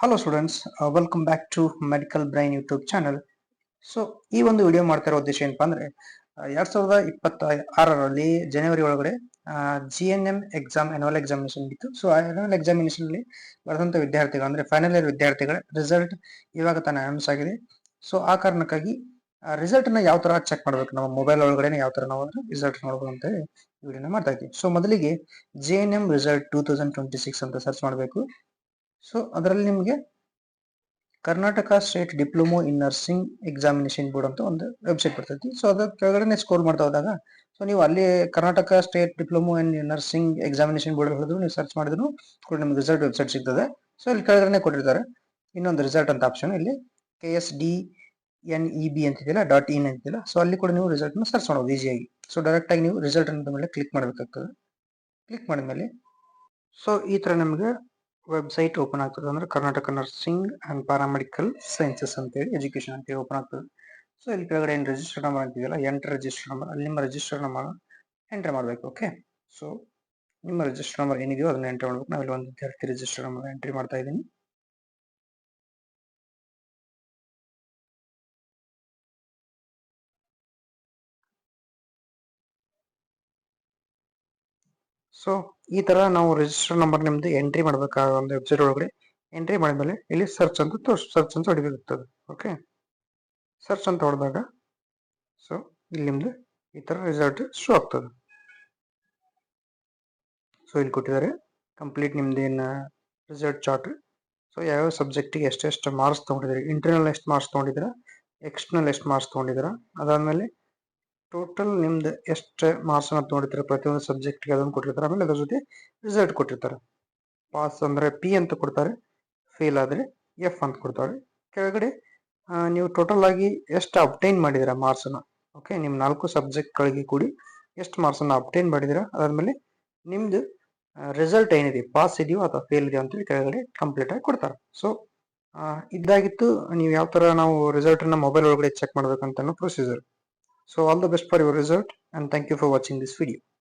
Hello students, welcome back to medical brain YouTube channel. So ಈ ಒಂದು video ಮಾಡ್ತಾ ಇರೋ ಉದ್ದೇಶ ಏನಪ್ಪಾ ಅಂದ್ರೆ 2026ರಲ್ಲಿ ಜನವರಿ ಒಳಗಡೆ GNM ಎಕ್ಸಾಮ್ ಅನ್ಯುವಲ್ ಎಕ್ಸಾಮಿನೇಷನ್ ಇತ್ತು. ಸೊ ಅನ್ಯುವಲ್ ಎಕ್ಸಾಮಿನೇಷನ್ ಅಲ್ಲಿ ಬರೆದಂತ ವಿದ್ಯಾರ್ಥಿಗಳು ಅಂದ್ರೆ ಫೈನಲ್ ಇಯರ್ ವಿದ್ಯಾರ್ಥಿಗಳ ರಿಸಲ್ಟ್ ಇವಾಗ ತಾನೇ ಅನೌನ್ಸ್ ಆಗಿದೆ. ಸೊ ಆ ಕಾರಣಕ್ಕಾಗಿ ರಿಸಲ್ಟ್ ನ ಯಾವ ತರ ಚೆಕ್ ಮಾಡ್ಬೇಕು, ನಮ್ಮ ಮೊಬೈಲ್ ಒಳಗಡೆ ಯಾವ ತರ ನಾವು ರಿಸಲ್ಟ್ ನೋಡಬಹುದು ಅಂತ ವಿಡಿಯೋನ ಮಾಡ್ತಾ ಇದ್ದೀವಿ. ಸೊ ಮೊದಲಿಗೆ JNM ರಿಸಲ್ಟ್ 2026 ಅಂತ ಸರ್ಚ್ ಮಾಡಬೇಕು. ಸೊ ಅದರಲ್ಲಿ ನಿಮಗೆ Karnataka state diploma in nursing examination board ಅಂತ ಒಂದು ವೆಬ್ಸೈಟ್ ಬರ್ತೈತಿ. ಸೊ ಅದ್ರ ಕೆಳಗಡೆ ಸ್ಕ್ರೋಲ್ ಮಾಡ್ತಾ ಹೋದಾಗ ಸೊ ನೀವು ಅಲ್ಲಿ Karnataka state diploma in nursing examination board ಹೇಳಿದ್ರು ನೀವು ಸರ್ಚ್ ಮಾಡಿದ್ರು ಕೂಡ ನಿಮ್ಗೆ ರಿಸಲ್ಟ್ ವೆಬ್ಸೈಟ್ ಸಿಗ್ತದೆ. ಸೊ ಇಲ್ಲಿ ಕೆಳಗಡೆ ಕೊಟ್ಟಿರ್ತಾರೆ ಇನ್ನೊಂದು ರಿಸಲ್ಟ್ ಅಂತ ಆಪ್ಷನ್, ಇಲ್ಲಿ KSDNEB ಅಂತಿದೆಯಲ್ಲ .in ಅಂತಿಲ್ಲ. ಸೊ ಅಲ್ಲಿ ಕೂಡ ನೀವು ರಿಸಲ್ಟ್ ನ ಸರ್ಚ್ ಮಾಡಬಹುದು ಈಸಿಯಾಗಿ. ಸೊ ಡೈರೆಕ್ಟ್ ಆಗಿ ನೀವು ರಿಸಲ್ಟ್ ಅಂತ ಮೇಲೆ ಕ್ಲಿಕ್ ಮಾಡಬೇಕಾಗ್ತದೆ. ಕ್ಲಿಕ್ ಮಾಡಿದ್ಮೇಲೆ ಸೊ ಈ ತರ ನಿಮಗೆ ವೆಬ್ಸೈಟ್ ಓಪನ್ ಆಗ್ತದೆ. ಅಂದ್ರೆ Karnataka nursing and paramedical sciences ಅಂತೇಳಿ ಎಜುಕೇಶನ್ ಅಂತೇಳಿ ಓಪನ್ ಆಗ್ತದೆ. ಸೊ ಇಲ್ಲಿ ಕೆಳಗಡೆ ಏನು ರಿಜಿಸ್ಟರ್ ನಂಬರ್ ಅಂತಿದೆಯಲ್ಲ, ಎಂಟರ್ ರಿಜಿಸ್ಟರ್ ನಂಬರ್, ಅಲ್ಲಿ ನಿಮ್ಮ ರಿಜಿಸ್ಟರ್ ನಂಬರ್ ಎಂಟರ್ ಮಾಡಬೇಕು. ಓಕೆ, ಸೊ ನಿಮ್ಮ ರಿಜಿಸ್ಟರ್ ನಂಬರ್ ಏನಿದೆಯೋ ಅದನ್ನ ಎಂಟರ್ ಮಾಡಬೇಕು. ನಾವಿಲ್ಲಿ ಒಂದು ವಿದ್ಯಾರ್ಥಿ ರಿಜಿಸ್ಟರ್ ನಂಬರ್ ಎಂಟ್ರಿ ಮಾಡ್ತಾ ಇದ್ದೀನಿ. ಸೊ ಈ ತರ ನಾವು ರಿಜಿಸ್ಟರ್ ನಂಬರ್ ನಿಮ್ದು ಎಂಟ್ರಿ ಮಾಡಬೇಕಾದ ಒಂದು ವೆಬ್ಸೈಟ್ ಒಳಗಡೆ ಎಂಟ್ರಿ ಮಾಡಿದ್ಮೇಲೆ ಇಲ್ಲಿ ಸರ್ಚ್ ಅಂತ ಹೊಡಿಬೇಕಾಗ್ತದೆ. ಓಕೆ, ಸರ್ಚ್ ಅಂತ ಹೊಡೆದಾಗ ಸೊ ಇಲ್ಲಿ ನಿಮ್ದು ಈ ತರ ರಿಸಲ್ಟ್ ಶೋ ಆಗ್ತದೆ. ಸೊ ಇಲ್ಲಿ ಕೊಟ್ಟಿದ್ದಾರೆ ಕಂಪ್ಲೀಟ್ ನಿಮ್ದೇನು ರಿಸಲ್ಟ್ ಚಾರ್ಟ್. ಸೊ ಯಾವ್ಯಾವ ಸಬ್ಜೆಕ್ಟಿಗೆ ಎಷ್ಟೆಷ್ಟು ಮಾರ್ಕ್ಸ್ ತೊಗೊಂಡಿದ್ದೀರಿ, ಇಂಟರ್ನಲ್ ಎಷ್ಟು ಮಾರ್ಕ್ಸ್ ತೊಗೊಂಡಿದ್ದೀರಾ, ಎಕ್ಸ್ಟರ್ನಲ್ ಎಷ್ಟು ಮಾರ್ಕ್ಸ್ ತೊಗೊಂಡಿದ್ದೀರಾ, ಅದಾದಮೇಲೆ ಟೋಟಲ್ ನಿಮ್ದು ಎಷ್ಟು ಮಾರ್ಕ್ಸನ್ನು ತೊಗೊಂಡಿರ್ತಾರೆ ಪ್ರತಿಯೊಂದು ಸಬ್ಜೆಕ್ಟ್ಗೆ ಅದನ್ನು ಕೊಟ್ಟಿರ್ತಾರೆ. ಆಮೇಲೆ ಅದ್ರ ಜೊತೆ ರಿಸಲ್ಟ್ ಕೊಟ್ಟಿರ್ತಾರೆ. ಪಾಸ್ ಅಂದರೆ P ಅಂತ ಕೊಡ್ತಾರೆ, ಫೇಲ್ ಆದರೆ F ಅಂತ ಕೊಡ್ತಾರೆ. ಕೆಳಗಡೆ ನೀವು ಟೋಟಲ್ ಆಗಿ ಎಷ್ಟು ಅಬ್ಟೈನ್ ಮಾಡಿದ್ದೀರಾ ಮಾರ್ಕ್ಸನ್ನು. ಓಕೆ, ನಿಮ್ಮ 4 ಸಬ್ಜೆಕ್ಟ್ಗಳಿಗೆ ಕೂಡಿ ಎಷ್ಟು ಮಾರ್ಕ್ಸನ್ನು ಅಬ್ಟೈನ್ ಮಾಡಿದ್ದೀರಾ, ಅದಾದಮೇಲೆ ನಿಮ್ದು ರಿಸಲ್ಟ್ ಏನಿದೆ, ಪಾಸ್ ಇದೆಯೋ ಅಥವಾ ಫೇಲ್ ಇದೆಯೋ ಅಂತೇಳಿ ಕೆಳಗಡೆ ಕಂಪ್ಲೀಟ್ ಆಗಿ ಕೊಡ್ತಾರೆ. ಸೊ ಇದಾಗಿತ್ತು ನೀವು ಯಾವ ತರ ನಾವು ರಿಸಲ್ಟ್ ಅನ್ನ ಮೊಬೈಲ್ ಒಳಗಡೆ ಚೆಕ್ ಮಾಡ್ಬೇಕಂತ procedure. So all the best for your result and thank you for watching this video.